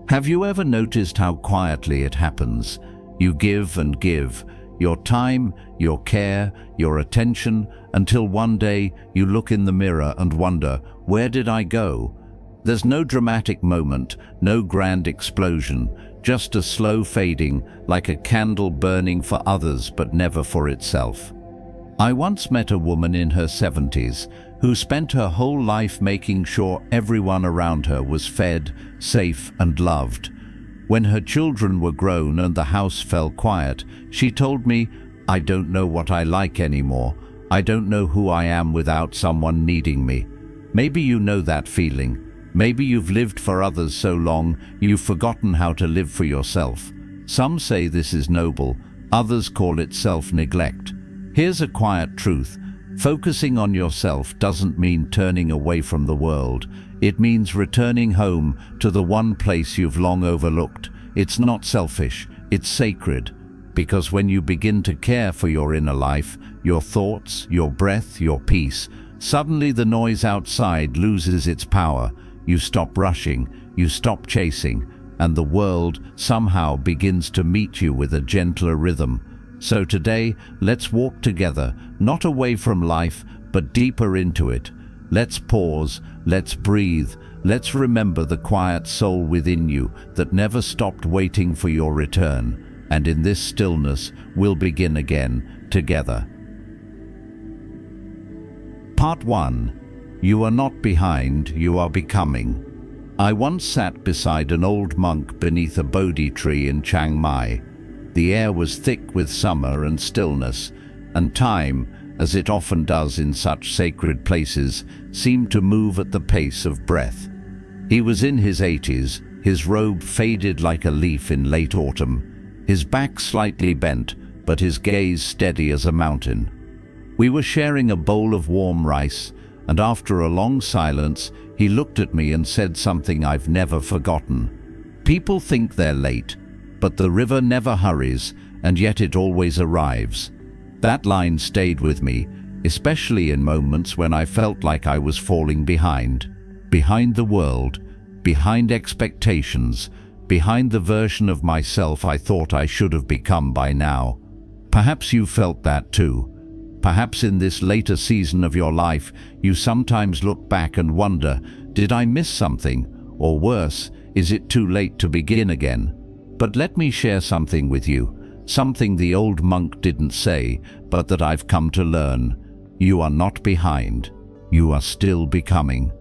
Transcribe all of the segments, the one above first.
Have you ever noticed how quietly it happens? You give and give, your time, your care, your attention, until one day you look in the mirror and wonder, where did I go? There's no dramatic moment, no grand explosion, just a slow fading, like a candle burning for others but never for itself. I once met a woman in her 70s who spent her whole life making sure everyone around her was fed, safe, and loved. When her children were grown and the house fell quiet, she told me, "I don't know what I like anymore. I don't know who I am without someone needing me." Maybe you know that feeling. Maybe you've lived for others so long, you've forgotten how to live for yourself. Some say this is noble, others call it self-neglect. Here's a quiet truth. Focusing on yourself doesn't mean turning away from the world. It means returning home to the one place you've long overlooked. It's not selfish, it's sacred. Because when you begin to care for your inner life, your thoughts, your breath, your peace, suddenly the noise outside loses its power. You stop rushing, you stop chasing, and the world somehow begins to meet you with a gentler rhythm. So today, let's walk together, not away from life, but deeper into it. Let's pause, let's breathe, let's remember the quiet soul within you that never stopped waiting for your return. And in this stillness, we'll begin again, together. Part 1. You are not behind, you are becoming. I once sat beside an old monk beneath a Bodhi tree in Chiang Mai. The air was thick with summer and stillness, and time, as it often does in such sacred places, seemed to move at the pace of breath. He was in his 80s, his robe faded like a leaf in late autumn, his back slightly bent, but his gaze steady as a mountain. We were sharing a bowl of warm rice, and after a long silence, he looked at me and said something I've never forgotten. People think they're late, but the river never hurries, and yet it always arrives. That line stayed with me, especially in moments when I felt like I was falling behind. Behind the world, behind expectations, behind the version of myself I thought I should have become by now. Perhaps you felt that too. Perhaps in this later season of your life, you sometimes look back and wonder, did I miss something? Or worse, is it too late to begin again? But let me share something with you, something the old monk didn't say, but that I've come to learn. You are not behind. You are still becoming.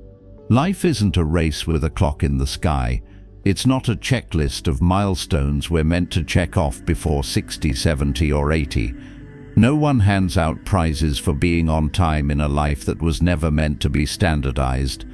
Life isn't a race with a clock in the sky. It's not a checklist of milestones we're meant to check off before 60, 70, or 80. No one hands out prizes for being on time in a life that was never meant to be standardized.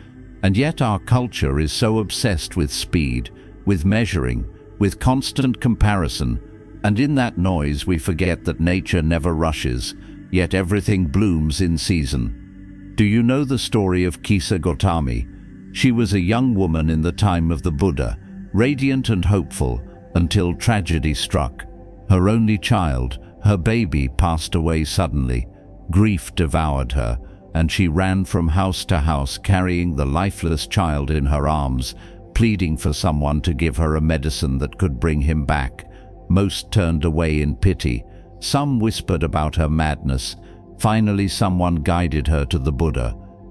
And yet our culture is so obsessed with speed, with measuring, with constant comparison, and in that noise we forget that nature never rushes, yet everything blooms in season. Do you know the story of Kisa Gotami? She was a young woman in the time of the Buddha, radiant and hopeful, until tragedy struck. Her only child, her baby, passed away suddenly. Grief devoured her, and she ran from house to house carrying the lifeless child in her arms, pleading for someone to give her a medicine that could bring him back. Most turned away in pity. Some whispered about her madness. Finally, someone guided her to the Buddha.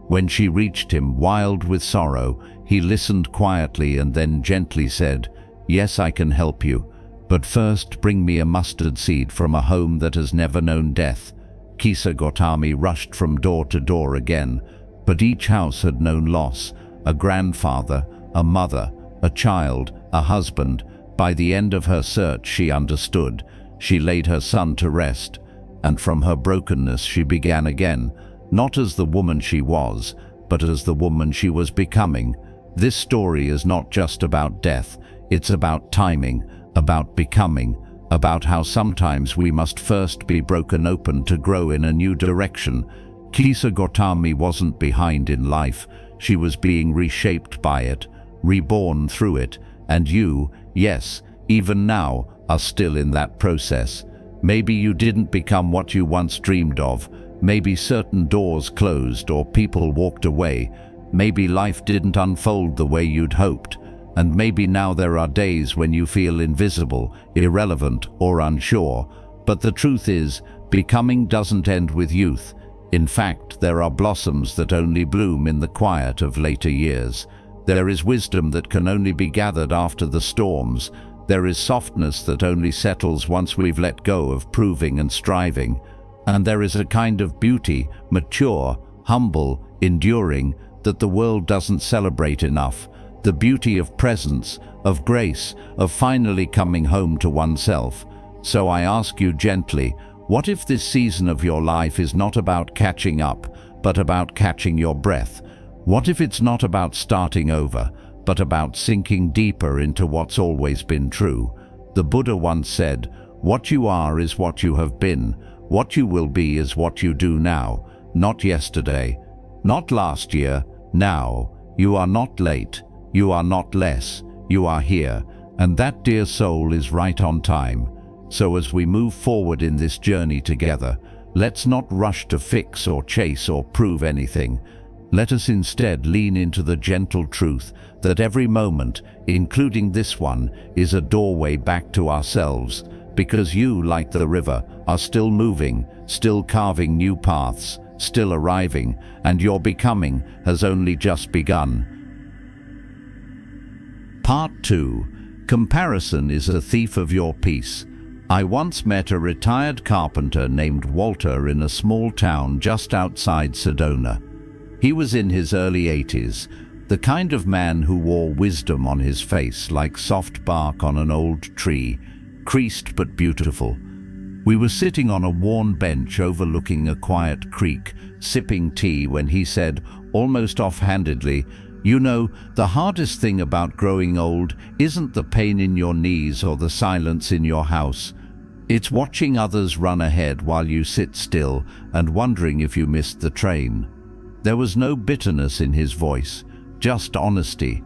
When she reached him, wild with sorrow, he listened quietly and then gently said, "Yes, I can help you, but first bring me a mustard seed from a home that has never known death." Kisa Gotami rushed from door to door again, but each house had known loss. A grandfather, a mother, a child, a husband. By the end of her search, she understood. She laid her son to rest, and from her brokenness she began again, not as the woman she was, but as the woman she was becoming. This story is not just about death, it's about timing, about becoming, about how sometimes we must first be broken open to grow in a new direction. Kisa Gotami wasn't behind in life, she was being reshaped by it, reborn through it, and you, yes, even now, are still in that process. Maybe you didn't become what you once dreamed of. Maybe certain doors closed or people walked away. Maybe life didn't unfold the way you'd hoped. And maybe now there are days when you feel invisible, irrelevant, or unsure. But the truth is, becoming doesn't end with youth. In fact, there are blossoms that only bloom in the quiet of later years. There is wisdom that can only be gathered after the storms. There is softness that only settles once we've let go of proving and striving. And there is a kind of beauty, mature, humble, enduring, that the world doesn't celebrate enough. The beauty of presence, of grace, of finally coming home to oneself. So I ask you gently, what if this season of your life is not about catching up, but about catching your breath? What if it's not about starting over, but about sinking deeper into what's always been true? The Buddha once said, "What you are is what you have been. What you will be is what you do now, not yesterday, not last year, now. You are not late, you are not less, you are here, and that, dear soul, is right on time." So as we move forward in this journey together, let's not rush to fix or chase or prove anything. Let us instead lean into the gentle truth that every moment, including this one, is a doorway back to ourselves, because you, like the river, are still moving, still carving new paths, still arriving, and your becoming has only just begun. Part 2. Comparison is a thief of your peace. I once met a retired carpenter named Walter in a small town just outside Sedona. He was in his early 80s, the kind of man who wore wisdom on his face like soft bark on an old tree, creased but beautiful. We were sitting on a worn bench overlooking a quiet creek, sipping tea, when he said, almost offhandedly, "You know, the hardest thing about growing old isn't the pain in your knees or the silence in your house. It's watching others run ahead while you sit still and wondering if you missed the train." There was no bitterness in his voice, just honesty.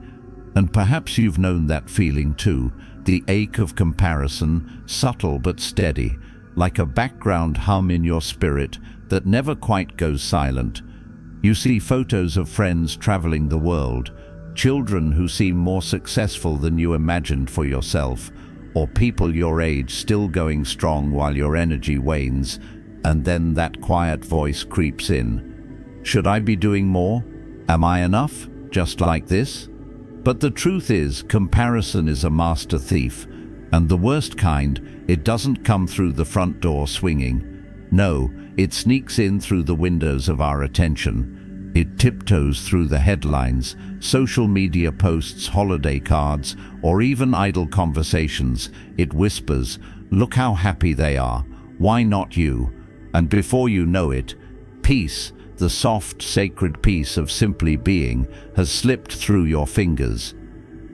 And perhaps you've known that feeling too, the ache of comparison, subtle but steady, like a background hum in your spirit that never quite goes silent. You see photos of friends traveling the world, children who seem more successful than you imagined for yourself, or people your age still going strong while your energy wanes, and then that quiet voice creeps in. Should I be doing more? Am I enough? Just like this? But the truth is, comparison is a master thief, and the worst kind. It doesn't come through the front door swinging. No, it sneaks in through the windows of our attention. It tiptoes through the headlines, social media posts, holiday cards, or even idle conversations. It whispers, "Look how happy they are. Why not you?" And before you know it, peace, the soft, sacred peace of simply being, has slipped through your fingers.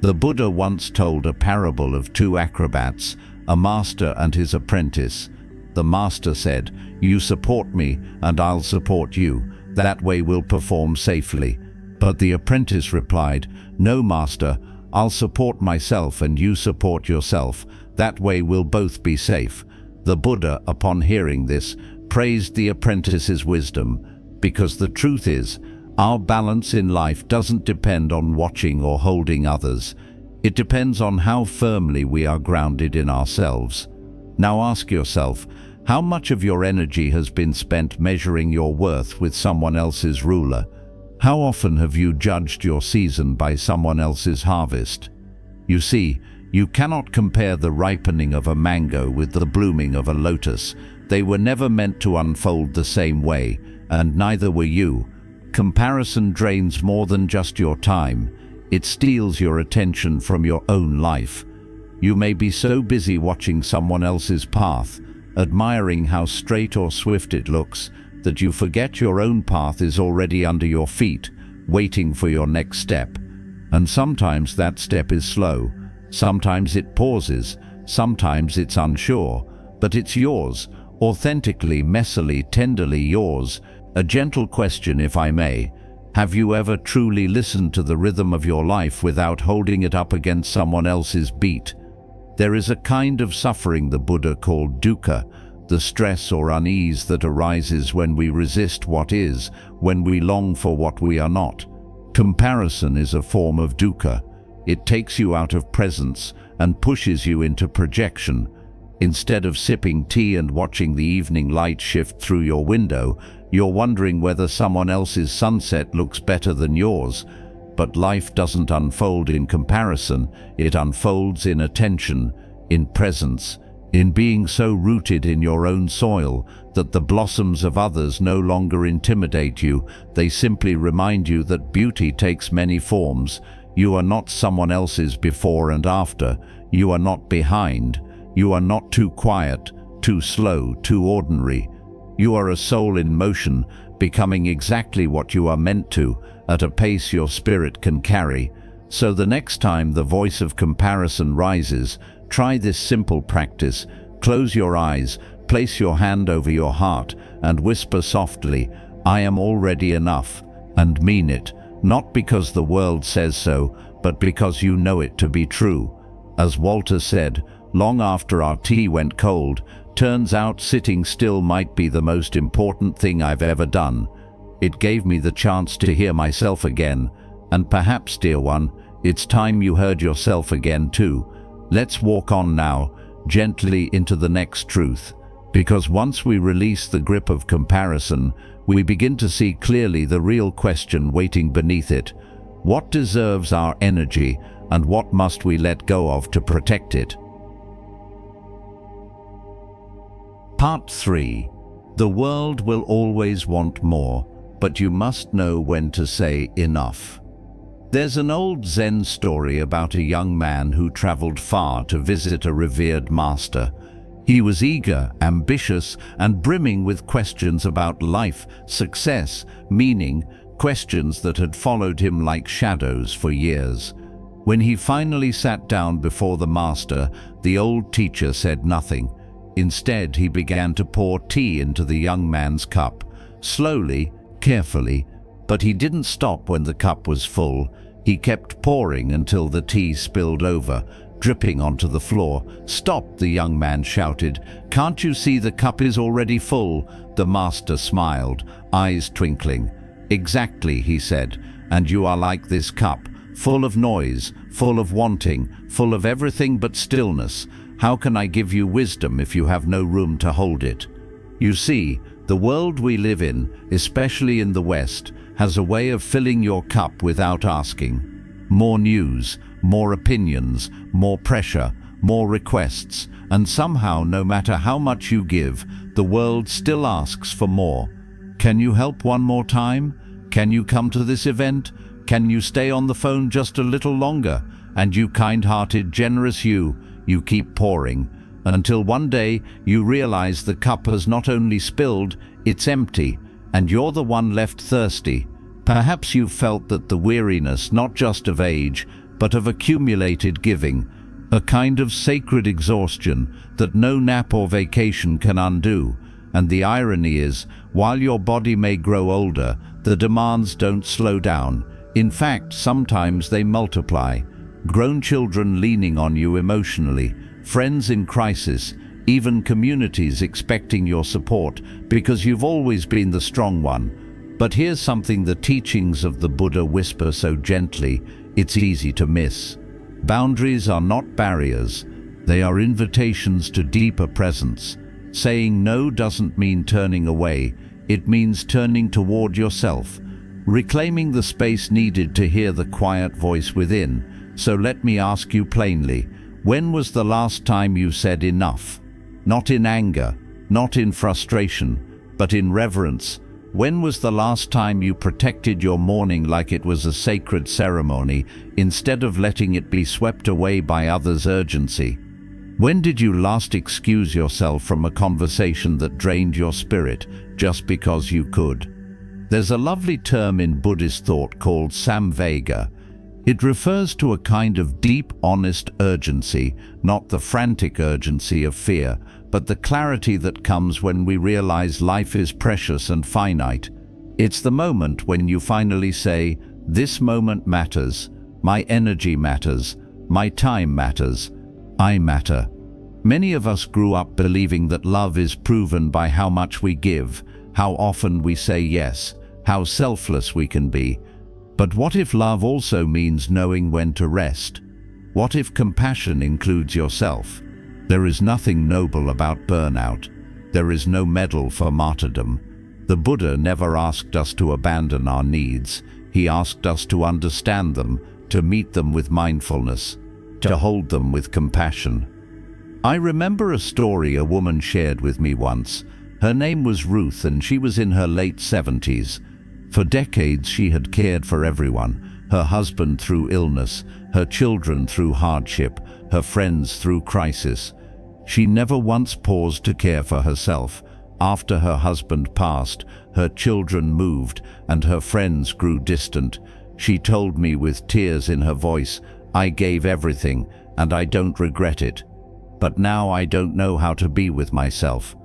The Buddha once told a parable of two acrobats, a master and his apprentice. The master said, "You support me and I'll support you. That way we'll perform safely." But the apprentice replied, "No, master, I'll support myself and you support yourself. That way we'll both be safe." The Buddha, upon hearing this, praised the apprentice's wisdom, because the truth is, our balance in life doesn't depend on watching or holding others. It depends on how firmly we are grounded in ourselves. Now ask yourself, how much of your energy has been spent measuring your worth with someone else's ruler? How often have you judged your season by someone else's harvest? You see, you cannot compare the ripening of a mango with the blooming of a lotus. They were never meant to unfold the same way, and neither were you. Comparison drains more than just your time. It steals your attention from your own life. You may be so busy watching someone else's path, admiring how straight or swift it looks, that you forget your own path is already under your feet, waiting for your next step. And sometimes that step is slow, sometimes it pauses, sometimes it's unsure, but it's yours, authentically, messily, tenderly yours. A gentle question, if I may. Have you ever truly listened to the rhythm of your life without holding it up against someone else's beat? There is a kind of suffering the Buddha called dukkha, the stress or unease that arises when we resist what is, when we long for what we are not. Comparison is a form of dukkha. It takes you out of presence and pushes you into projection. Instead of sipping tea and watching the evening light shift through your window, you're wondering whether someone else's sunset looks better than yours. But life doesn't unfold in comparison, it unfolds in attention, in presence, in being so rooted in your own soil that the blossoms of others no longer intimidate you. They simply remind you that beauty takes many forms. You are not someone else's before and after. You are not behind. You are not too quiet, too slow, too ordinary. You are a soul in motion, becoming exactly what you are meant to, at a pace your spirit can carry. So the next time the voice of comparison rises, try this simple practice. Close your eyes, place your hand over your heart, and whisper softly, "I am already enough," and mean it, not because the world says so, but because you know it to be true. As Walter said, long after our tea went cold, turns out sitting still might be the most important thing I've ever done. It gave me the chance to hear myself again, and perhaps, dear one, it's time you heard yourself again too. Let's walk on now, gently into the next truth, because once we release the grip of comparison, we begin to see clearly the real question waiting beneath it. What deserves our energy, and what must we let go of to protect it? Part 3. The world will always want more, but you must know when to say enough. There's an old Zen story about a young man who traveled far to visit a revered master. He was eager, ambitious, and brimming with questions about life, success, meaning, questions that had followed him like shadows for years. When he finally sat down before the master, the old teacher said nothing. Instead, he began to pour tea into the young man's cup, slowly, carefully, but he didn't stop when the cup was full. He kept pouring until the tea spilled over, dripping onto the floor. "Stop!" the young man shouted. "Can't you see the cup is already full?" The master smiled, eyes twinkling. "Exactly," he said, "and you are like this cup, full of noise, full of wanting, full of everything but stillness. How can I give you wisdom if you have no room to hold it?" You see, the world we live in, especially in the West, has a way of filling your cup without asking. More news, more opinions, more pressure, more requests, and somehow, no matter how much you give, the world still asks for more. Can you help one more time? Can you come to this event? Can you stay on the phone just a little longer? And you kind-hearted, generous you keep pouring, until one day you realize the cup has not only spilled, it's empty, and you're the one left thirsty. Perhaps you've felt that the weariness not just of age, but of accumulated giving, a kind of sacred exhaustion that no nap or vacation can undo. And the irony is, while your body may grow older, the demands don't slow down. In fact, sometimes they multiply. Grown children leaning on you emotionally, friends in crisis, even communities expecting your support because you've always been the strong one. But here's something the teachings of the Buddha whisper so gently, it's easy to miss. Boundaries are not barriers, they are invitations to deeper presence. Saying no doesn't mean turning away, it means turning toward yourself, reclaiming the space needed to hear the quiet voice within. So let me ask you plainly, when was the last time you said enough? Not in anger, not in frustration, but in reverence. When was the last time you protected your morning like it was a sacred ceremony, instead of letting it be swept away by others' urgency? When did you last excuse yourself from a conversation that drained your spirit just because you could? There's a lovely term in Buddhist thought called samvega. It refers to a kind of deep, honest urgency, not the frantic urgency of fear, but the clarity that comes when we realize life is precious and finite. It's the moment when you finally say, "This moment matters, my energy matters, my time matters, I matter." Many of us grew up believing that love is proven by how much we give, how often we say yes, how selfless we can be. But what if love also means knowing when to rest? What if compassion includes yourself? There is nothing noble about burnout. There is no medal for martyrdom. The Buddha never asked us to abandon our needs. He asked us to understand them, to meet them with mindfulness, to hold them with compassion. I remember a story a woman shared with me once. Her name was Ruth, and she was in her late 70s. For decades she had cared for everyone, her husband through illness, her children through hardship, her friends through crisis. She never once paused to care for herself. After her husband passed, her children moved and her friends grew distant. She told me with tears in her voice, "I gave everything and I don't regret it. But now I don't know how to be with myself."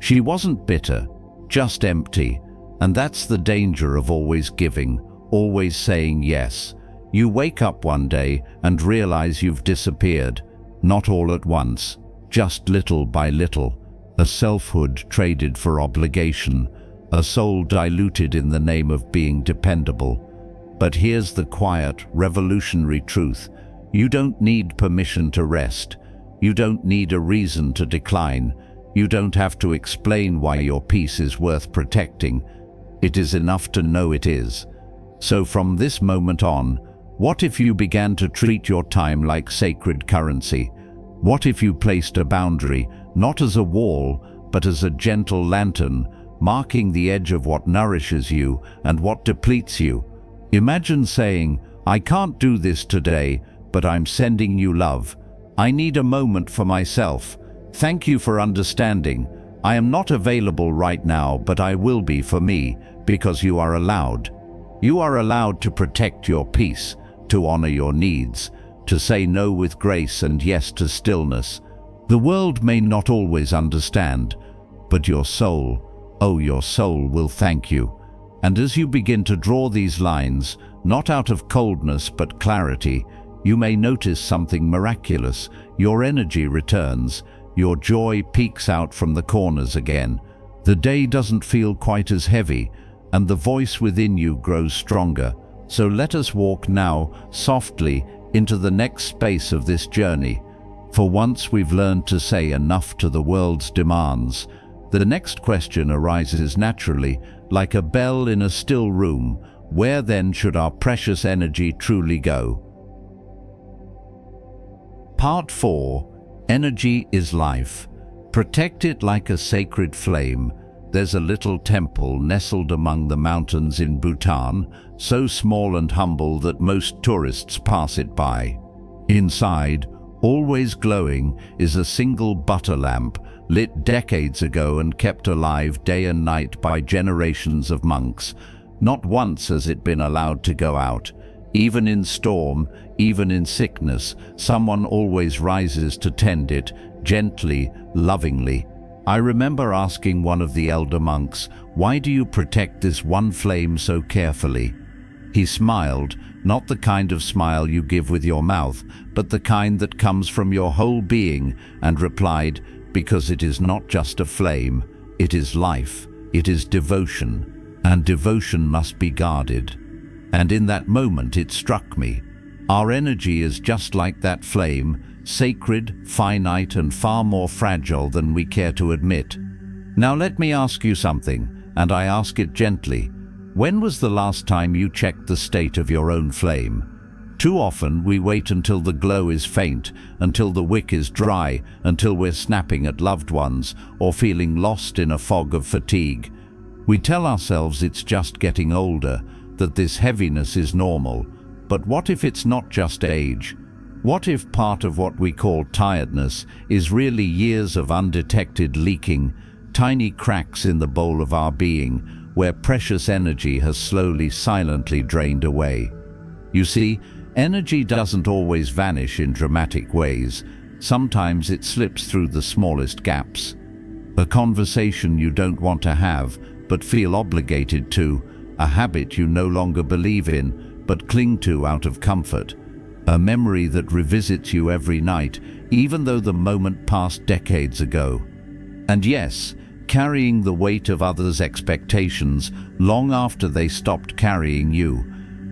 She wasn't bitter, just empty. And that's the danger of always giving, always saying yes. You wake up one day and realize you've disappeared, not all at once, just little by little. A selfhood traded for obligation, a soul diluted in the name of being dependable. But here's the quiet, revolutionary truth. You don't need permission to rest. You don't need a reason to decline. You don't have to explain why your peace is worth protecting. It is enough to know it is. So from this moment on, what if you began to treat your time like sacred currency? What if you placed a boundary, not as a wall, but as a gentle lantern, marking the edge of what nourishes you and what depletes you? Imagine saying, "I can't do this today, but I'm sending you love. I need a moment for myself. Thank you for understanding. I am not available right now, but I will be for me, because you are allowed. You are allowed to protect your peace, to honor your needs, to say no with grace and yes to stillness. The world may not always understand, but your soul, oh, your soul will thank you." And as you begin to draw these lines, not out of coldness but clarity, you may notice something miraculous. Your energy returns. Your joy peeks out from the corners again. The day doesn't feel quite as heavy, and the voice within you grows stronger. So let us walk now, softly, into the next space of this journey. For once we've learned to say enough to the world's demands, the next question arises naturally, like a bell in a still room. Where then should our precious energy truly go? Part 4. Energy is life. Protect it like a sacred flame. There's a little temple nestled among the mountains in Bhutan, so small and humble that most tourists pass it by. Inside, always glowing, is a single butter lamp, lit decades ago and kept alive day and night by generations of monks. Not once has it been allowed to go out. Even in storm, even in sickness, someone always rises to tend it, gently, lovingly. I remember asking one of the elder monks, "Why do you protect this one flame so carefully?" He smiled, not the kind of smile you give with your mouth, but the kind that comes from your whole being, and replied, "Because it is not just a flame, it is life, it is devotion, and devotion must be guarded." And in that moment it struck me. Our energy is just like that flame, sacred, finite, and far more fragile than we care to admit. Now let me ask you something, and I ask it gently. When was the last time you checked the state of your own flame? Too often we wait until the glow is faint, until the wick is dry, until we're snapping at loved ones or feeling lost in a fog of fatigue. We tell ourselves it's just getting older, that this heaviness is normal. But what if it's not just age? What if part of what we call tiredness is really years of undetected leaking, tiny cracks in the bowl of our being, where precious energy has slowly, silently drained away? You see, energy doesn't always vanish in dramatic ways. Sometimes it slips through the smallest gaps. A conversation you don't want to have, but feel obligated to. A habit you no longer believe in, but cling to out of comfort. A memory that revisits you every night, even though the moment passed decades ago. And yes, carrying the weight of others' expectations long after they stopped carrying you.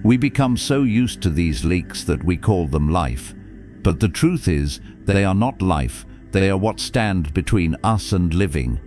We become so used to these leaks that we call them life. But the truth is, they are not life, they are what stand between us and living.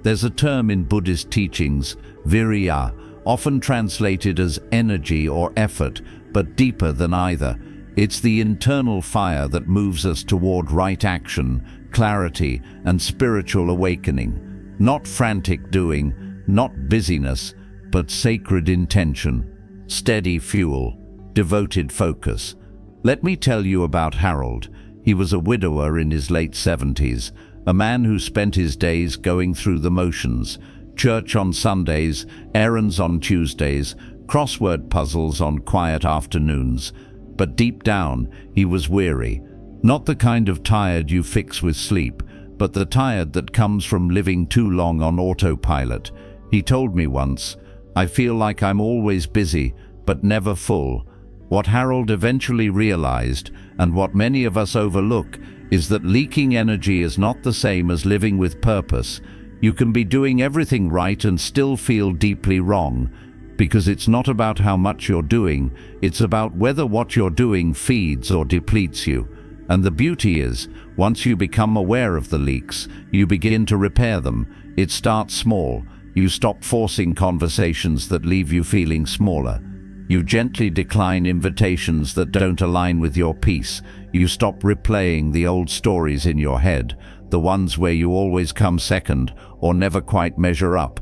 There's a term in Buddhist teachings, virya, often translated as energy or effort, but deeper than either. It's the internal fire that moves us toward right action, clarity, and spiritual awakening. Not frantic doing, not busyness, but sacred intention, steady fuel, devoted focus. Let me tell you about Harold. He was a widower in his late 70s, a man who spent his days going through the motions, church on Sundays, errands on Tuesdays, crossword puzzles on quiet afternoons. But deep down, he was weary. Not the kind of tired you fix with sleep, but the tired that comes from living too long on autopilot. He told me once, "I feel like I'm always busy, but never full." What Harold eventually realized, and what many of us overlook, is that leaking energy is not the same as living with purpose. You can be doing everything right and still feel deeply wrong, because it's not about how much you're doing, it's about whether what you're doing feeds or depletes you. And the beauty is, once you become aware of the leaks, you begin to repair them. It starts small. You stop forcing conversations that leave you feeling smaller. You gently decline invitations that don't align with your peace. You stop replaying the old stories in your head, the ones where you always come second or never quite measure up.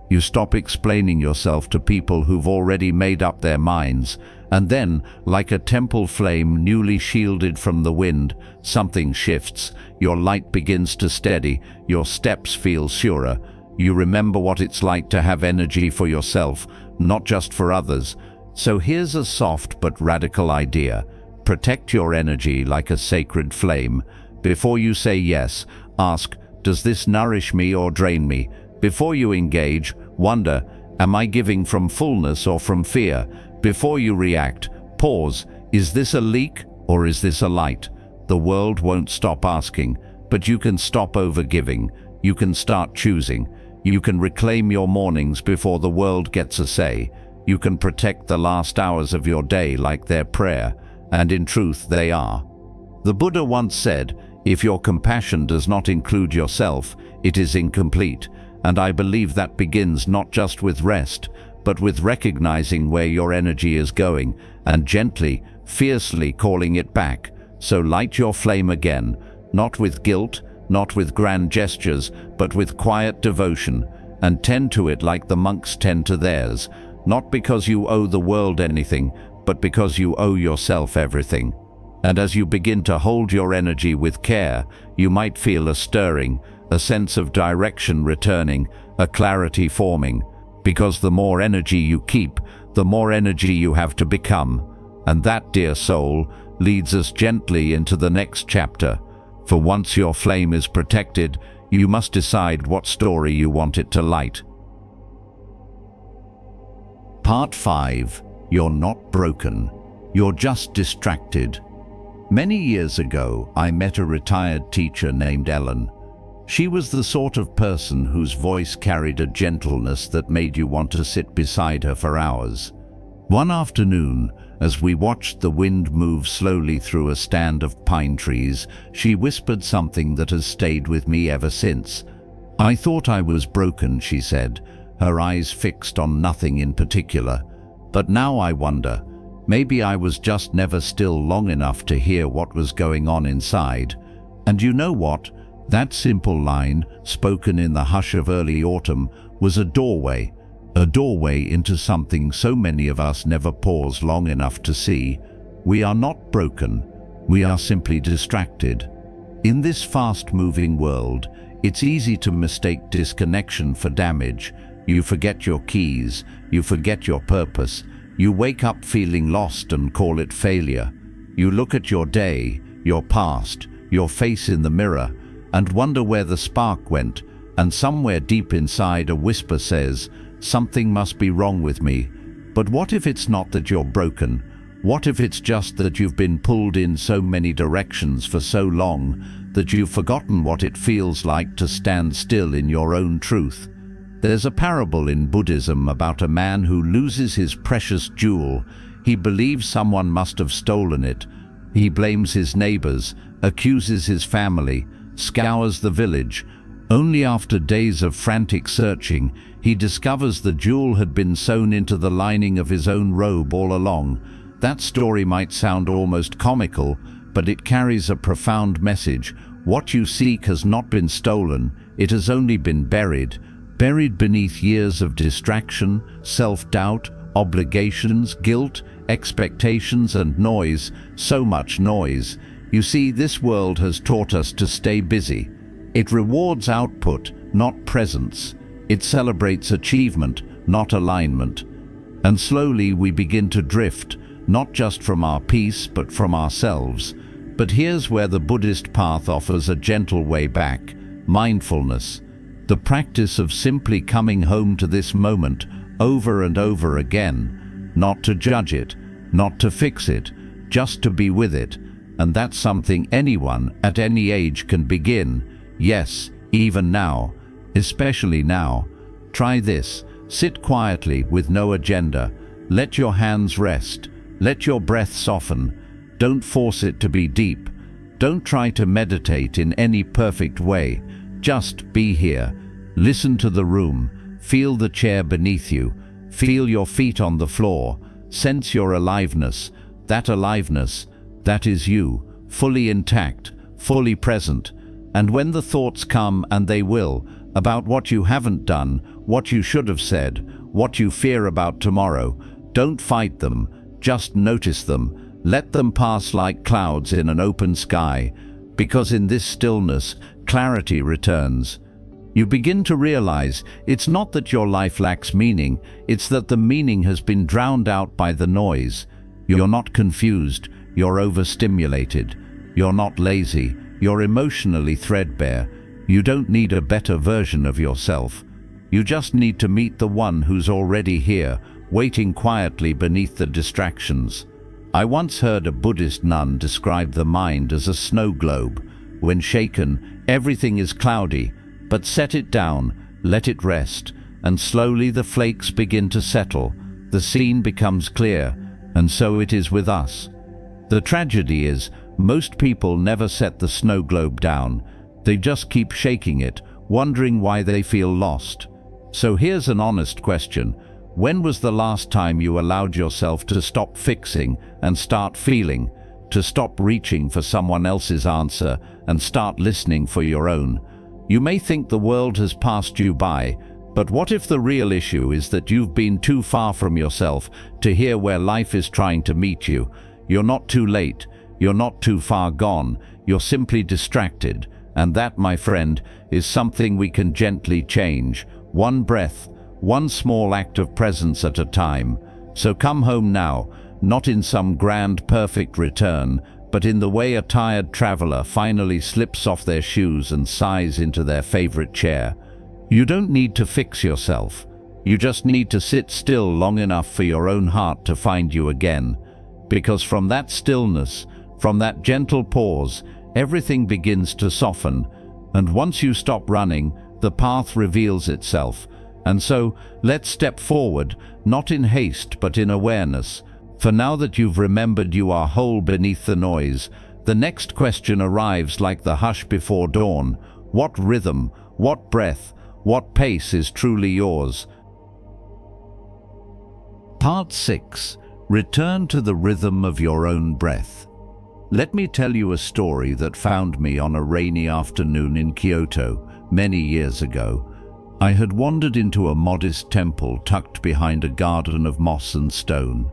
You stop explaining yourself to people who've already made up their minds. And then, like a temple flame newly shielded from the wind, something shifts. Your light begins to steady. Your steps feel surer. You remember what it's like to have energy for yourself, not just for others. So here's a soft but radical idea. Protect your energy like a sacred flame. Before you say yes, ask, does this nourish me or drain me? Before you engage, wonder, am I giving from fullness or from fear? Before you react, pause, is this a leak or is this a light? The world won't stop asking, but you can stop overgiving. You can start choosing. You can reclaim your mornings before the world gets a say. You can protect the last hours of your day like their prayer, and in truth they are. The Buddha once said, if your compassion does not include yourself, it is incomplete, and I believe that begins not just with rest, but with recognizing where your energy is going, and gently, fiercely calling it back. So light your flame again, not with guilt, not with grand gestures, but with quiet devotion, and tend to it like the monks tend to theirs, not because you owe the world anything, but because you owe yourself everything. And as you begin to hold your energy with care, you might feel a stirring, a sense of direction returning, a clarity forming, because the more energy you keep, the more energy you have to become. And that, dear soul, leads us gently into the next chapter. For once your flame is protected, you must decide what story you want it to light. Part 5. You're not broken. You're just distracted. Many years ago, I met a retired teacher named Ellen. She was the sort of person whose voice carried a gentleness that made you want to sit beside her for hours. One afternoon, as we watched the wind move slowly through a stand of pine trees, she whispered something that has stayed with me ever since. I thought I was broken, she said, her eyes fixed on nothing in particular. But now I wonder, maybe I was just never still long enough to hear what was going on inside. And you know what? That simple line, spoken in the hush of early autumn, was a doorway into something so many of us never pause long enough to see. We are not broken, we are simply distracted. In this fast-moving world, it's easy to mistake disconnection for damage. You forget your keys, you forget your purpose, you wake up feeling lost and call it failure. You look at your day, your past, your face in the mirror, and wonder where the spark went, and somewhere deep inside a whisper says, something must be wrong with me. But what if it's not that you're broken? What if it's just that you've been pulled in so many directions for so long that you've forgotten what it feels like to stand still in your own truth? There's a parable in Buddhism about a man who loses his precious jewel, He believes someone must have stolen it. He blames his neighbors, accuses his family, scours the village. Only after days of frantic searching, he discovers the jewel had been sewn into the lining of his own robe all along. That story might sound almost comical, but it carries a profound message. What you seek has not been stolen, it has only been buried beneath years of distraction, self-doubt, obligations, guilt, expectations and noise, so much noise. You see, this world has taught us to stay busy. It rewards output, not presence. It celebrates achievement, not alignment. And slowly we begin to drift, not just from our peace, but from ourselves. But here's where the Buddhist path offers a gentle way back: mindfulness. The practice of simply coming home to this moment over and over again, not to judge it, not to fix it, just to be with it. And that's something anyone at any age can begin. Yes, even now, especially now. Try this. Sit quietly with no agenda. Let your hands rest. Let your breath soften. Don't force it to be deep. Don't try to meditate in any perfect way. Just be here. Listen to the room. Feel the chair beneath you. Feel your feet on the floor. Sense your aliveness. That is you, fully intact, fully present. And when the thoughts come, and they will, about what you haven't done, what you should have said, what you fear about tomorrow, don't fight them, just notice them. Let them pass like clouds in an open sky, because in this stillness, clarity returns. You begin to realize it's not that your life lacks meaning, it's that the meaning has been drowned out by the noise. You're not confused, you're overstimulated. You're not lazy, you're emotionally threadbare. You don't need a better version of yourself. You just need to meet the one who's already here, waiting quietly beneath the distractions. I once heard a Buddhist nun describe the mind as a snow globe. When shaken, everything is cloudy, but set it down, let it rest, and slowly the flakes begin to settle. The scene becomes clear, and so it is with us. The tragedy is, most people never set the snow globe down. They just keep shaking it, wondering why they feel lost. So here's an honest question. When was the last time you allowed yourself to stop fixing and start feeling, to stop reaching for someone else's answer and start listening for your own? You may think the world has passed you by, but what if the real issue is that you've been too far from yourself to hear where life is trying to meet you? You're not too late, you're not too far gone, you're simply distracted. And that, my friend, is something we can gently change. One breath, one small act of presence at a time. So come home now, not in some grand, perfect return, but in the way a tired traveler finally slips off their shoes and sighs into their favorite chair. You don't need to fix yourself. You just need to sit still long enough for your own heart to find you again. Because from that stillness, from that gentle pause, everything begins to soften. And once you stop running, the path reveals itself. And so, let's step forward, not in haste but in awareness. For now that you've remembered you are whole beneath the noise, the next question arrives like the hush before dawn. What rhythm, what breath, what pace is truly yours? Part 6. Return to the rhythm of your own breath. Let me tell you a story that found me on a rainy afternoon in Kyoto many years ago. I had wandered into a modest temple tucked behind a garden of moss and stone.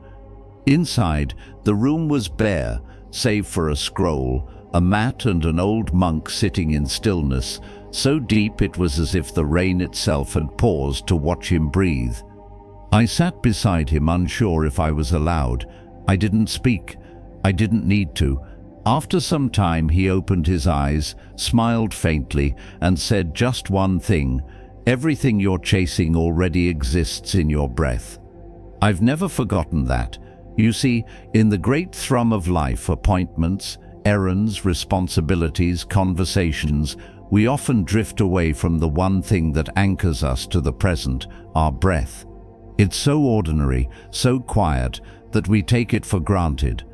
Inside, the room was bare, save for a scroll, a mat and an old monk sitting in stillness, so deep it was as if the rain itself had paused to watch him breathe. I sat beside him, unsure if I was allowed. I didn't speak. I didn't need to. After some time, he opened his eyes, smiled faintly, and said just one thing: "Everything you're chasing already exists in your breath." I've never forgotten that. You see, in the great thrum of life, appointments, errands, responsibilities, conversations, we often drift away from the one thing that anchors us to the present, our breath. It's so ordinary, so quiet, that we take it for granted.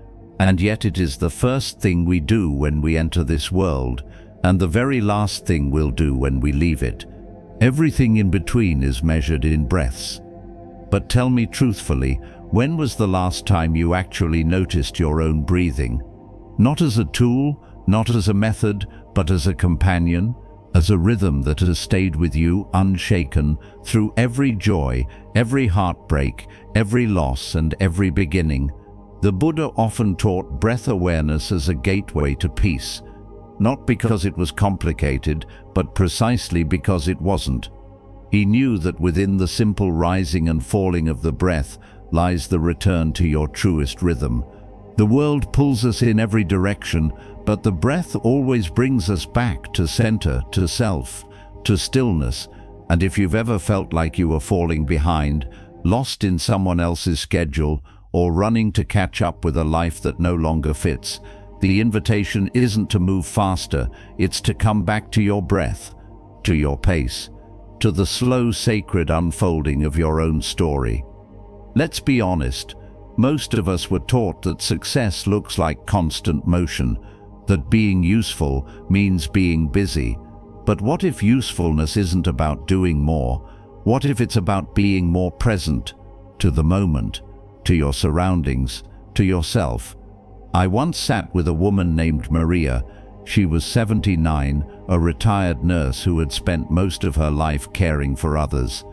And yet it is the first thing we do when we enter this world, and the very last thing we'll do when we leave it. Everything in between is measured in breaths. But tell me truthfully, when was the last time you actually noticed your own breathing? Not as a tool, not as a method, but as a companion, as a rhythm that has stayed with you unshaken through every joy, every heartbreak, every loss, and every beginning. The Buddha often taught breath awareness as a gateway to peace, not because it was complicated, but precisely because it wasn't. He knew that within the simple rising and falling of the breath lies the return to your truest rhythm. The world pulls us in every direction, but the breath always brings us back to center, to self, to stillness. And if you've ever felt like you were falling behind, lost in someone else's schedule, or running to catch up with a life that no longer fits, the invitation isn't to move faster, it's to come back to your breath, to your pace, to the slow, sacred unfolding of your own story. Let's be honest, most of us were taught that success looks like constant motion, that being useful means being busy. But what if usefulness isn't about doing more? What if it's about being more present, to the moment, to your surroundings, to yourself? I once sat with a woman named Maria. She was 79, a retired nurse who had spent most of her life caring for others.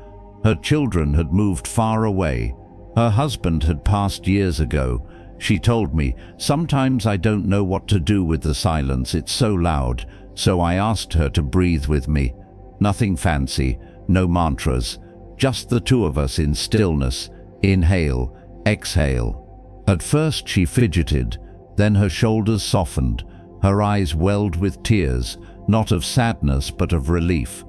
Her children had moved far away. Her husband had passed years ago. She told me, "Sometimes I don't know what to do with the silence, it's so loud." So I asked her to breathe with me. Nothing fancy, no mantras, just the two of us in stillness. Inhale, exhale. At first she fidgeted, then her shoulders softened, her eyes welled with tears, not of sadness but of relief.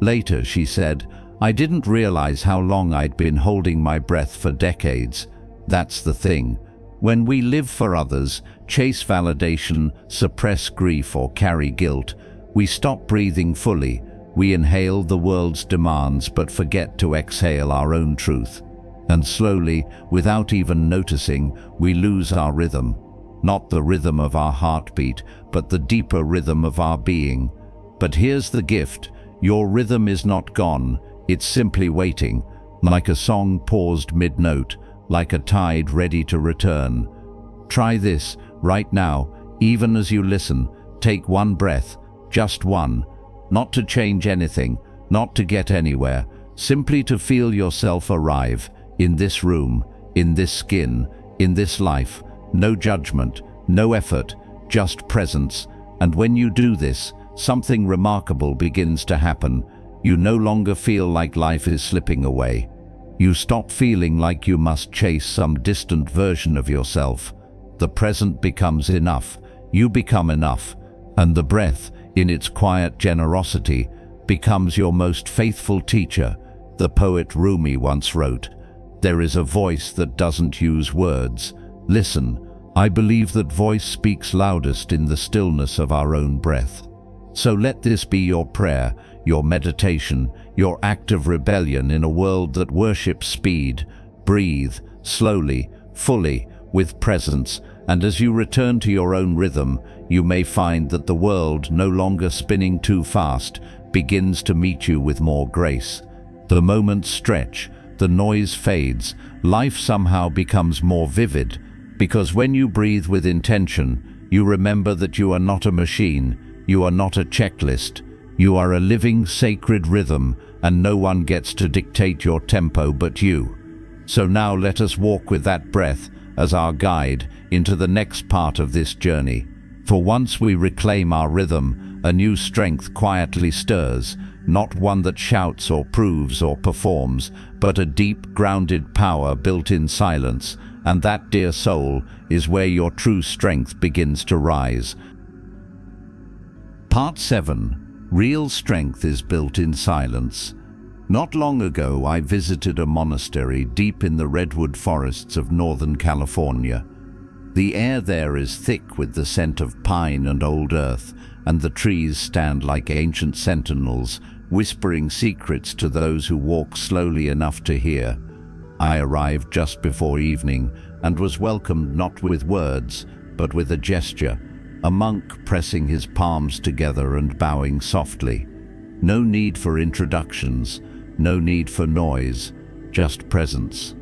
Later she said, "I didn't realize how long I'd been holding my breath for decades." That's the thing. When we live for others, chase validation, suppress grief, or carry guilt, we stop breathing fully. We inhale the world's demands but forget to exhale our own truth. And slowly, without even noticing, we lose our rhythm. Not the rhythm of our heartbeat, but the deeper rhythm of our being. But here's the gift. Your rhythm is not gone. It's simply waiting, like a song paused mid-note, like a tide ready to return. Try this right now, even as you listen. Take one breath, just one. Not to change anything, not to get anywhere, simply to feel yourself arrive. In this room, in this skin, in this life. No judgment, no effort, just presence. And when you do this, something remarkable begins to happen. You no longer feel like life is slipping away. You stop feeling like you must chase some distant version of yourself. The present becomes enough. You become enough. And the breath, in its quiet generosity, becomes your most faithful teacher. The poet Rumi once wrote, "There is a voice that doesn't use words. Listen, I believe that voice speaks loudest in the stillness of our own breath." So let this be your prayer, your meditation, your act of rebellion in a world that worships speed. Breathe, slowly, fully, with presence, and as you return to your own rhythm, you may find that the world, no longer spinning too fast, begins to meet you with more grace. The moments stretch, the noise fades, life somehow becomes more vivid, because when you breathe with intention, you remember that you are not a machine, you are not a checklist, you are a living, sacred rhythm, and no one gets to dictate your tempo but you. So now let us walk with that breath as our guide into the next part of this journey. For once we reclaim our rhythm, a new strength quietly stirs, not one that shouts or proves or performs, but a deep, grounded power built in silence, and that, dear soul, is where your true strength begins to rise. Part 7. Real strength is built in silence. Not long ago, I visited a monastery deep in the redwood forests of Northern California. The air there is thick with the scent of pine and old earth, and the trees stand like ancient sentinels, whispering secrets to those who walk slowly enough to hear. I arrived just before evening and was welcomed not with words, but with a gesture, a monk pressing his palms together and bowing softly. No need for introductions, no need for noise, just presence.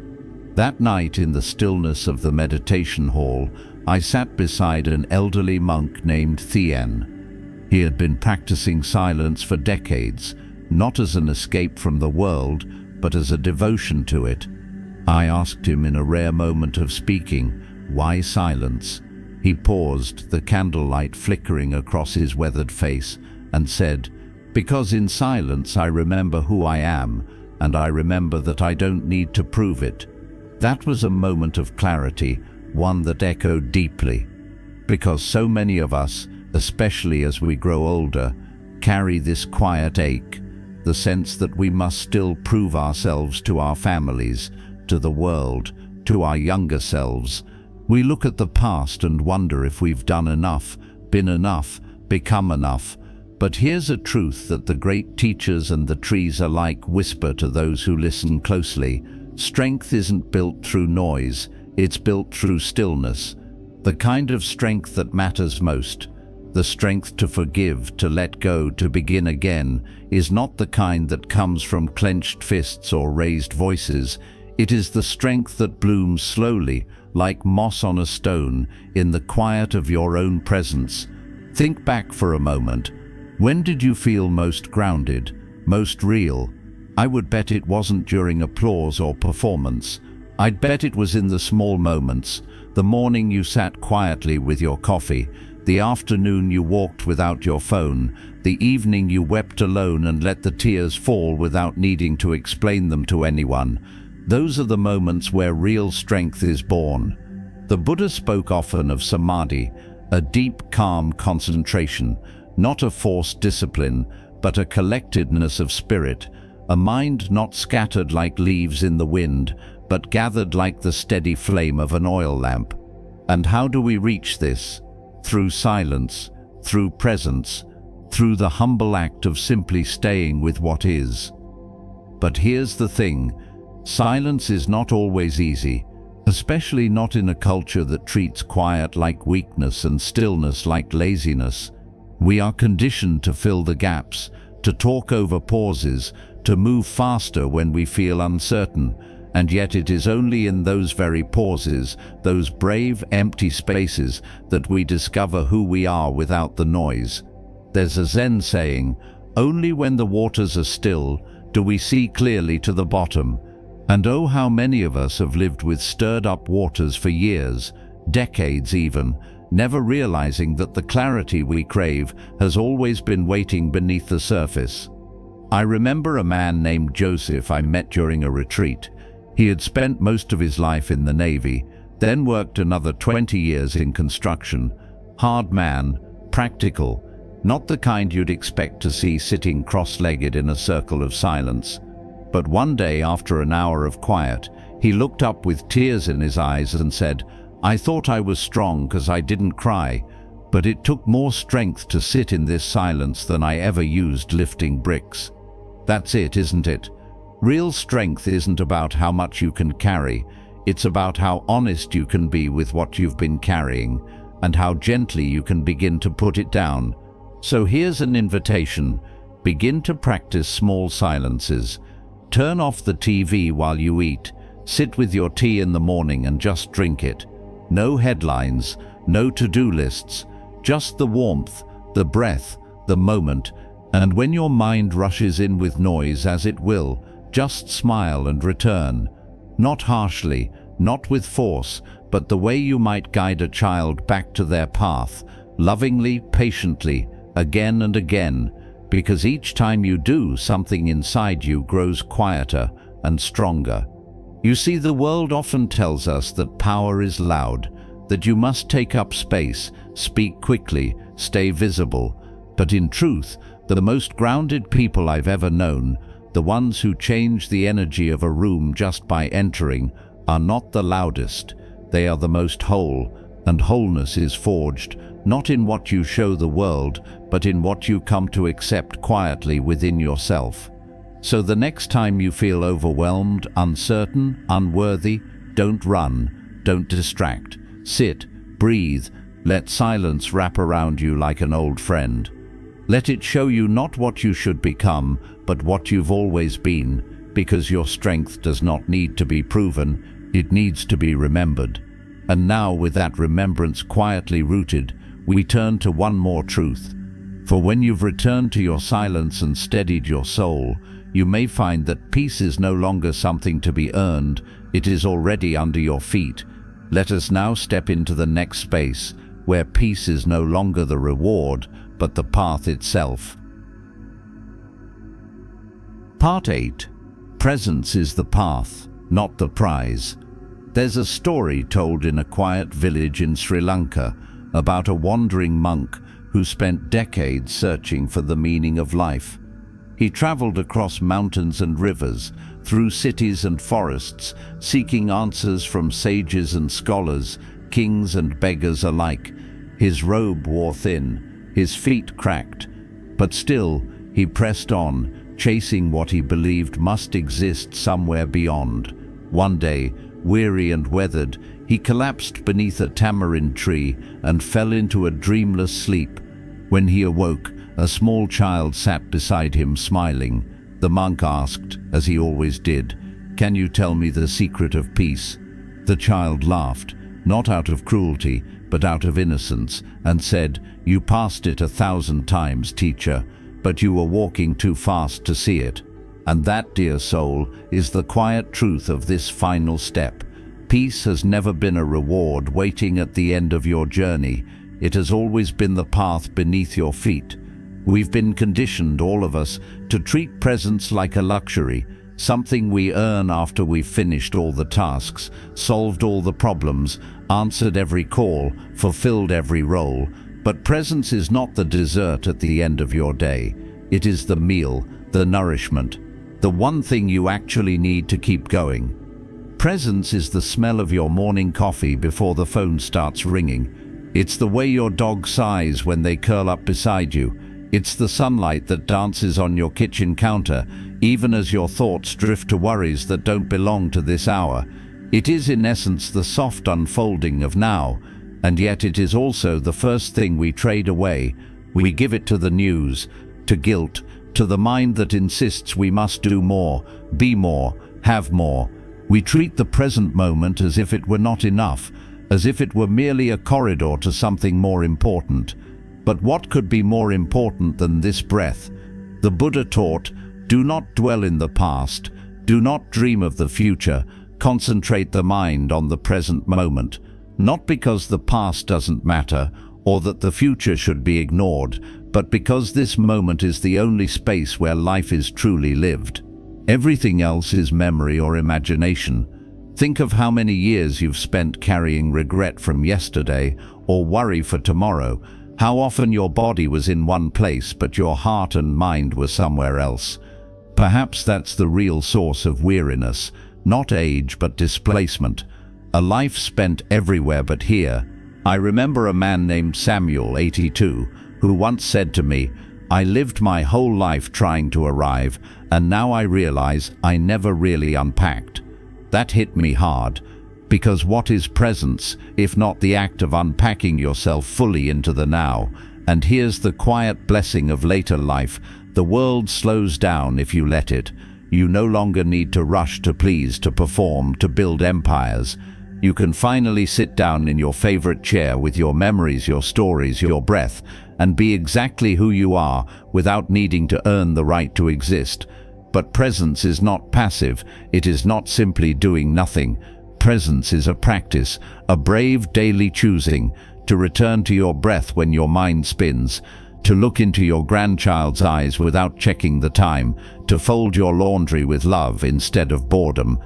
That night in the stillness of the meditation hall, I sat beside an elderly monk named Thien. He had been practicing silence for decades, not as an escape from the world, but as a devotion to it. I asked him in a rare moment of speaking, why silence? He paused, the candlelight flickering across his weathered face, and said, because in silence I remember who I am, and I remember that I don't need to prove it. That was a moment of clarity, one that echoed deeply. Because so many of us, especially as we grow older, carry this quiet ache, the sense that we must still prove ourselves to our families, to the world, to our younger selves. We look at the past and wonder if we've done enough, been enough, become enough. But here's a truth that the great teachers and the trees alike whisper to those who listen closely. Strength isn't built through noise, it's built through stillness. The kind of strength that matters most, the strength to forgive, to let go, to begin again, is not the kind that comes from clenched fists or raised voices. It is the strength that blooms slowly, like moss on a stone, in the quiet of your own presence. Think back for a moment. When did you feel most grounded, most real? I would bet it wasn't during applause or performance. I'd bet it was in the small moments, the morning you sat quietly with your coffee, the afternoon you walked without your phone, the evening you wept alone and let the tears fall without needing to explain them to anyone. Those are the moments where real strength is born. The Buddha spoke often of samadhi, a deep, calm concentration, not a forced discipline, but a collectedness of spirit, a mind not scattered like leaves in the wind, but gathered like the steady flame of an oil lamp. And how do we reach this? Through silence, through presence, through the humble act of simply staying with what is. But here's the thing, silence is not always easy, especially not in a culture that treats quiet like weakness and stillness like laziness. We are conditioned to fill the gaps, to talk over pauses, to move faster when we feel uncertain, and yet it is only in those very pauses, those brave, empty spaces, that we discover who we are without the noise. There's a Zen saying, only when the waters are still do we see clearly to the bottom. And oh, how many of us have lived with stirred-up waters for years, decades even, never realizing that the clarity we crave has always been waiting beneath the surface. I remember a man named Joseph I met during a retreat. He had spent most of his life in the Navy, then worked another 20 years in construction. Hard man, practical, not the kind you'd expect to see sitting cross-legged in a circle of silence. But one day, after an hour of quiet, he looked up with tears in his eyes and said, I thought I was strong because I didn't cry, but it took more strength to sit in this silence than I ever used lifting bricks. That's it, isn't it? Real strength isn't about how much you can carry, it's about how honest you can be with what you've been carrying, and how gently you can begin to put it down. So here's an invitation. Begin to practice small silences. Turn off the TV while you eat. Sit with your tea in the morning and just drink it. No headlines, no to-do lists, just the warmth, the breath, the moment. And when your mind rushes in with noise, as it will, just smile and return. Not harshly, not with force, but the way you might guide a child back to their path, lovingly, patiently, again and again, because each time you do, something inside you grows quieter and stronger. You see, the world often tells us that power is loud, that you must take up space, speak quickly, stay visible. But in truth, the most grounded people I've ever known, the ones who change the energy of a room just by entering, are not the loudest. They are the most whole, and wholeness is forged, not in what you show the world, but in what you come to accept quietly within yourself. So the next time you feel overwhelmed, uncertain, unworthy, don't run, don't distract. Sit, breathe, let silence wrap around you like an old friend. Let it show you not what you should become, but what you've always been, because your strength does not need to be proven, it needs to be remembered. And now, with that remembrance quietly rooted, we turn to one more truth. For when you've returned to your silence and steadied your soul, you may find that peace is no longer something to be earned, it is already under your feet. Let us now step into the next space, where peace is no longer the reward, but the path itself. Part 8. Presence is the path, not the prize. There's a story told in a quiet village in Sri Lanka about a wandering monk who spent decades searching for the meaning of life. He traveled across mountains and rivers, through cities and forests, seeking answers from sages and scholars, kings and beggars alike. His robe wore thin, his feet cracked, but still he pressed on, chasing what he believed must exist somewhere beyond. One day, weary and weathered, he collapsed beneath a tamarind tree and fell into a dreamless sleep. When he awoke, a small child sat beside him smiling. The monk asked, as he always did, "Can you tell me the secret of peace?" The child laughed, not out of cruelty, but out of innocence, and said, "You passed it 1,000 times, teacher, but you were walking too fast to see it." And that, dear soul, is the quiet truth of this final step. Peace has never been a reward waiting at the end of your journey. It has always been the path beneath your feet. We've been conditioned, all of us, to treat presence like a luxury, something we earn after we've finished all the tasks, solved all the problems, answered every call, fulfilled every role. But presence is not the dessert at the end of your day. It is the meal, the nourishment, the one thing you actually need to keep going. Presence is the smell of your morning coffee before the phone starts ringing. It's the way your dog sighs when they curl up beside you. It's the sunlight that dances on your kitchen counter, even as your thoughts drift to worries that don't belong to this hour. It is in essence the soft unfolding of now, and yet it is also the first thing we trade away. We give it to the news, to guilt, to the mind that insists we must do more, be more, have more. We treat the present moment as if it were not enough, as if it were merely a corridor to something more important. But what could be more important than this breath? The Buddha taught, do not dwell in the past, do not dream of the future, concentrate the mind on the present moment. Not because the past doesn't matter, or that the future should be ignored, but because this moment is the only space where life is truly lived. Everything else is memory or imagination. Think of how many years you've spent carrying regret from yesterday or worry for tomorrow. How often your body was in one place but your heart and mind were somewhere else. Perhaps that's the real source of weariness, not age but displacement. A life spent everywhere but here. I remember a man named Samuel, 82, who once said to me, "I lived my whole life trying to arrive, and now I realize I never really unpacked." That hit me hard, because what is presence, if not the act of unpacking yourself fully into the now? And here's the quiet blessing of later life. The world slows down if you let it. You no longer need to rush to please, to perform, to build empires. You can finally sit down in your favorite chair with your memories, your stories, your breath, and be exactly who you are without needing to earn the right to exist. But presence is not passive. It is not simply doing nothing. Presence is a practice, a brave daily choosing to return to your breath when your mind spins, to look into your grandchild's eyes without checking the time, to fold your laundry with love instead of boredom,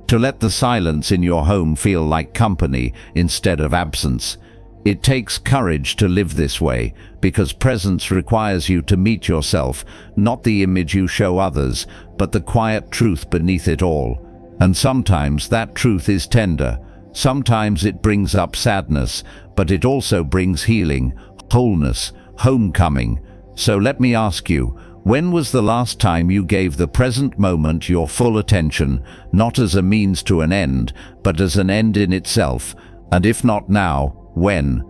to let the silence in your home feel like company instead of absence. It takes courage to live this way, because presence requires you to meet yourself, not the image you show others, but the quiet truth beneath it all. And sometimes that truth is tender. Sometimes it brings up sadness, but it also brings healing, wholeness, homecoming. So let me ask you, When was the last time you gave the present moment your full attention, not as a means to an end, but as an end in itself? And if not now, when?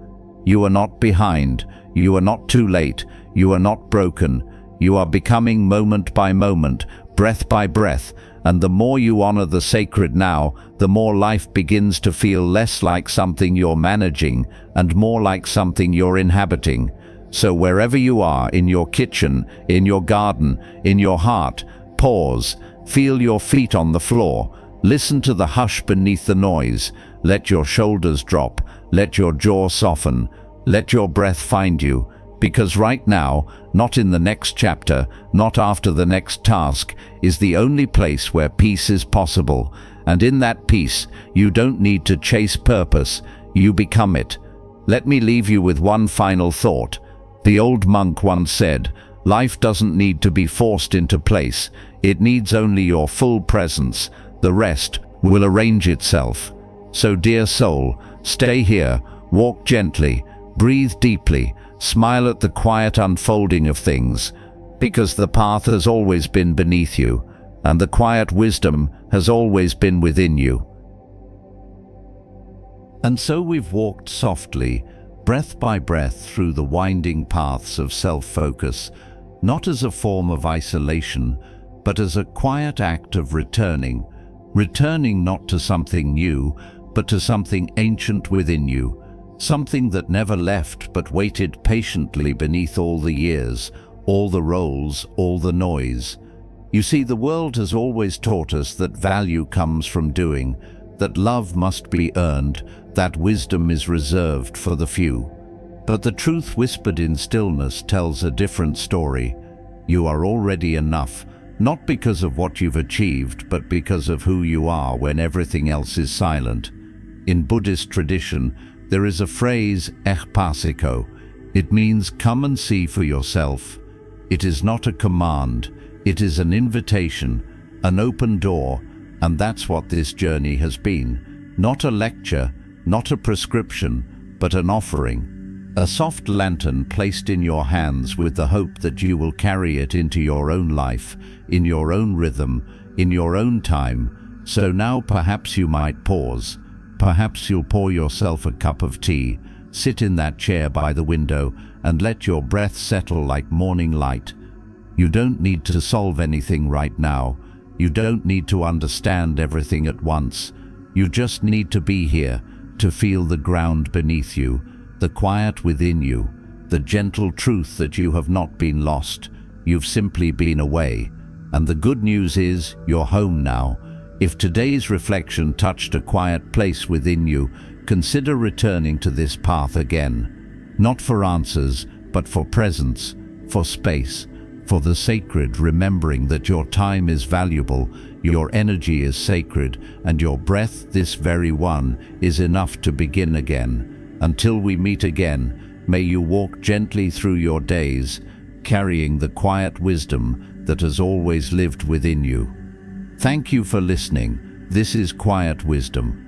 You are not behind, you are not too late, you are not broken. You are becoming moment by moment, breath by breath, and the more you honor the sacred now, the more life begins to feel less like something you're managing and more like something you're inhabiting. So wherever you are, in your kitchen, in your garden, in your heart, pause, feel your feet on the floor, listen to the hush beneath the noise, let your shoulders drop, let your jaw soften, let your breath find you. Because right now, not in the next chapter, not after the next task, is the only place where peace is possible. And in that peace, you don't need to chase purpose, you become it. Let me leave you with one final thought. The old monk once said, life doesn't need to be forced into place, it needs only your full presence. The rest will arrange itself. So dear soul, stay here, walk gently, breathe deeply, smile at the quiet unfolding of things, because the path has always been beneath you, and the quiet wisdom has always been within you. And so we've walked softly, breath by breath, through the winding paths of self-focus, not as a form of isolation, but as a quiet act of returning not to something new, but to something ancient within you, something that never left but waited patiently beneath all the years, all the roles, all the noise. You see, the world has always taught us that value comes from doing, that love must be earned, that wisdom is reserved for the few. But the truth whispered in stillness tells a different story. You are already enough, not because of what you've achieved, but because of who you are when everything else is silent. In Buddhist tradition, there is a phrase, ehpasiko. It means come and see for yourself. It is not a command, it is an invitation, an open door, and that's what this journey has been. Not a lecture, not a prescription, but an offering. A soft lantern placed in your hands with the hope that you will carry it into your own life, in your own rhythm, in your own time. So now perhaps you might pause. Perhaps you'll pour yourself a cup of tea, sit in that chair by the window, and let your breath settle like morning light. You don't need to solve anything right now. You don't need to understand everything at once. You just need to be here, to feel the ground beneath you, the quiet within you, the gentle truth that you have not been lost. You've simply been away. And the good news is, you're home now. If today's reflection touched a quiet place within you, consider returning to this path again. Not for answers, but for presence, for space, for the sacred, remembering that your time is valuable, your energy is sacred, and your breath, this very one, is enough to begin again. Until we meet again, may you walk gently through your days, carrying the quiet wisdom that has always lived within you. Thank you for listening. This is Quiet Wisdom.